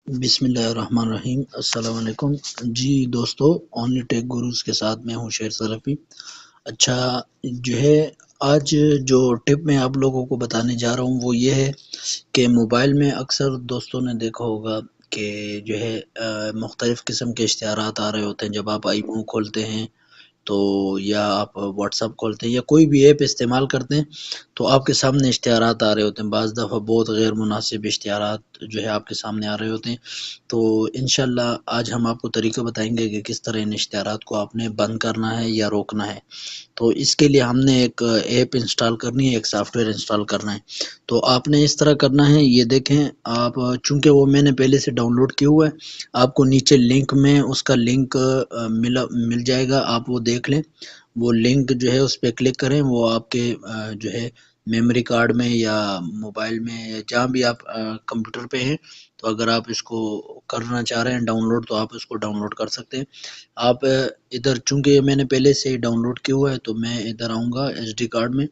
بسم اللہ الرحمن الرحیم، السلام علیکم جی دوستو، اونلی ٹیک گروز کے ساتھ میں ہوں شیر سرفی۔ اچھا، جو ہے آج جو ٹپ میں آپ لوگوں کو بتانے جا رہا ہوں وہ یہ ہے کہ موبائل میں اکثر دوستوں نے دیکھا ہوگا کہ جو ہے مختلف قسم کے اشتہارات آ رہے ہوتے ہیں جب آپ آئی مو کھولتے ہیں تو، یا آپ واٹس ایپ کھولتے ہیں یا کوئی بھی ایپ استعمال کرتے ہیں تو آپ کے سامنے اشتہارات آ رہے ہوتے ہیں۔ بعض دفعہ بہت غیر مناسب اشتہارات جو ہے آپ کے سامنے آ رہے ہوتے ہیں۔ تو انشاءاللہ آج ہم آپ کو طریقہ بتائیں گے کہ کس طرح ان اشتہارات کو آپ نے بند کرنا ہے یا روکنا ہے۔ تو اس کے لیے ہم نے ایک ایپ انسٹال کرنی ہے، ایک سافٹ ویئر انسٹال کرنا ہے۔ تو آپ نے اس طرح کرنا ہے، یہ دیکھیں آپ، چونکہ وہ میں نے پہلے سے ڈاؤن لوڈ کیا ہوا ہے، آپ کو نیچے لنک میں اس کا لنک مل جائے گا، آپ وہ دیکھ لیں۔ وہ لنک جو ہے اس پہ کلک کریں، وہ آپ کے جو ہے میموری کارڈ میں یا موبائل میں یا جہاں بھی آپ کمپیوٹر پہ ہیں، تو اگر آپ اس کو کرنا چاہ رہے ہیں ڈاؤن لوڈ تو آپ اس کو ڈاؤن لوڈ کر سکتے ہیں۔ آپ ادھر، چونکہ میں نے پہلے سے ہی ڈاؤن لوڈ کیا ہوا ہے تو میں ادھر آؤں گا ایس ڈی کارڈ میں،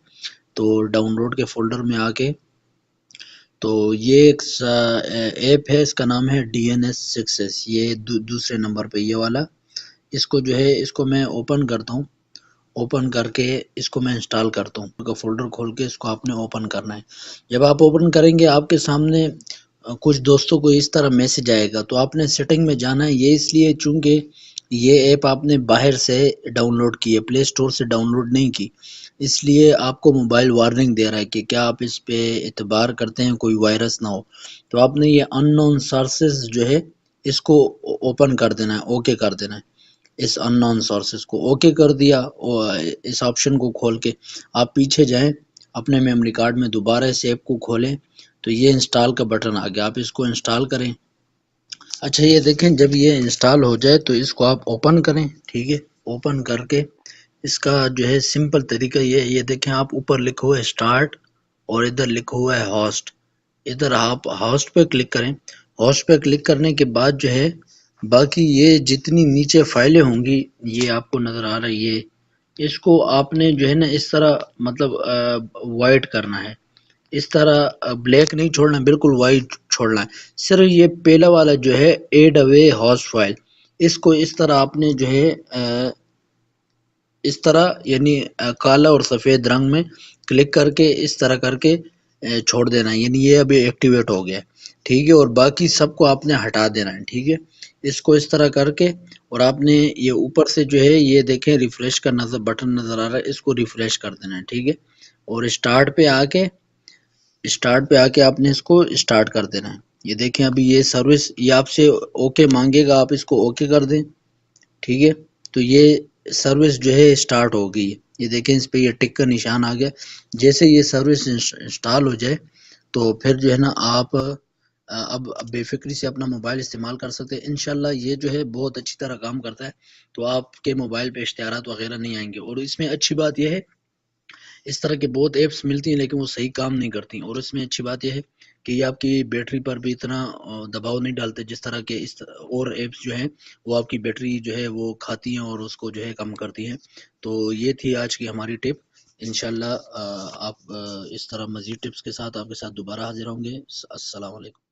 تو ڈاؤن لوڈ کے فولڈر میں آ کے، تو یہ ایک ایپ ہے، اس کا نام ہے DNS6S، یہ دوسرے نمبر پہ یہ والا۔ اس کو جو ہے اس کو میں اوپن کرتا ہوں، اوپن کر کے اس کو میں انسٹال کرتا ہوں۔ فولڈر کھول کے اس کو آپ نے اوپن کرنا ہے۔ جب آپ اوپن کریں گے آپ کے سامنے کچھ دوستوں کو اس طرح میسج آئے گا، تو آپ نے سیٹنگ میں جانا ہے۔ یہ اس لیے چونکہ یہ ایپ آپ نے باہر سے ڈاؤن لوڈ کی ہے، پلے اسٹور سے ڈاؤن لوڈ نہیں کی، اس لیے آپ کو موبائل وارننگ دے رہا ہے کہ کیا آپ اس پہ اعتبار کرتے ہیں کوئی وائرس نہ ہو۔ تو آپ نے یہ ان نون سورسز جو ہے اس کو اوپن کر دینا ہے، اوکے کر دینا ہے۔ اس ان نون سورسز کو اوکے کر دیا، اور اس آپشن کو کھول کے آپ پیچھے جائیں، اپنے میموری کارڈ میں دوبارہ اس ایپ کو کھولیں، تو یہ انسٹال کا بٹن آ گیا، آپ اس کو انسٹال کریں۔ اچھا، یہ دیکھیں جب یہ انسٹال ہو جائے تو اس کو آپ اوپن کریں، ٹھیک ہے۔ اوپن کر کے اس کا جو ہے سمپل طریقہ یہ دیکھیں، آپ اوپر لکھا ہوا ہے اسٹارٹ اور ادھر لکھا ہوا ہے ہوسٹ، ادھر آپ ہوسٹ پہ کلک کریں۔ ہوسٹ پہ کلک کرنے کے بعد جو ہے باقی یہ جتنی نیچے فائلیں ہوں گی، یہ آپ کو نظر آ رہی ہے، اس کو آپ نے جو ہے نا اس طرح مطلب وائٹ کرنا ہے، اس طرح بلیک نہیں چھوڑنا، بالکل وائٹ چھوڑنا ہے۔ صرف یہ پہلا والا جو ہے ایڈ اوے ہوسٹ فائل، اس کو اس طرح آپ نے جو ہے اس طرح یعنی کالا اور سفید رنگ میں کلک کر کے اس طرح کر کے چھوڑ دینا ہے، یعنی یہ ابھی ایکٹیویٹ ہو گیا ہے، ٹھیک ہے۔ اور باقی سب کو آپ نے ہٹا دینا ہے، ٹھیک ہے۔ اس کو اس طرح کر کے، اور آپ نے یہ اوپر سے جو ہے یہ دیکھیں ریفریش کا بٹن نظر آ رہا ہے، اس کو ریفریش کر دینا ہے، ٹھیک ہے۔ اور اسٹارٹ پہ آ کے آپ نے اس کو اسٹارٹ کر دینا ہے۔ یہ دیکھیں ابھی یہ سروس، یہ آپ سے اوکے مانگے گا، آپ اس کو اوکے کر دیں، ٹھیک ہے۔ تو یہ سروس جو ہے اسٹارٹ ہو گئی ہے، یہ دیکھیں اس پہ یہ ٹک کا نشان آ گیا۔ جیسے یہ سروس انسٹال ہو جائے تو پھر جو ہے نا آپ اب بے فکری سے اپنا موبائل استعمال کر سکتے ہیں۔ انشاءاللہ یہ جو ہے بہت اچھی طرح کام کرتا ہے، تو آپ کے موبائل پہ اشتہارات وغیرہ نہیں آئیں گے۔ اور اس میں اچھی بات یہ ہے، اس طرح کے بہت ایپس ملتی ہیں لیکن وہ صحیح کام نہیں کرتی، اور اس میں اچھی بات یہ ہے کہ یہ آپ کی بیٹری پر بھی اتنا دباؤ نہیں ڈالتے جس طرح کے اور ایپس جو ہیں وہ آپ کی بیٹری جو ہے وہ کھاتی ہیں اور اس کو جو ہے کم کرتی ہیں۔ تو یہ تھی آج کی ہماری ٹپ۔ انشاءاللہ آپ اس طرح مزید ٹپس کے ساتھ آپ کے ساتھ دوبارہ حاضر ہوں گے۔ السلام علیکم۔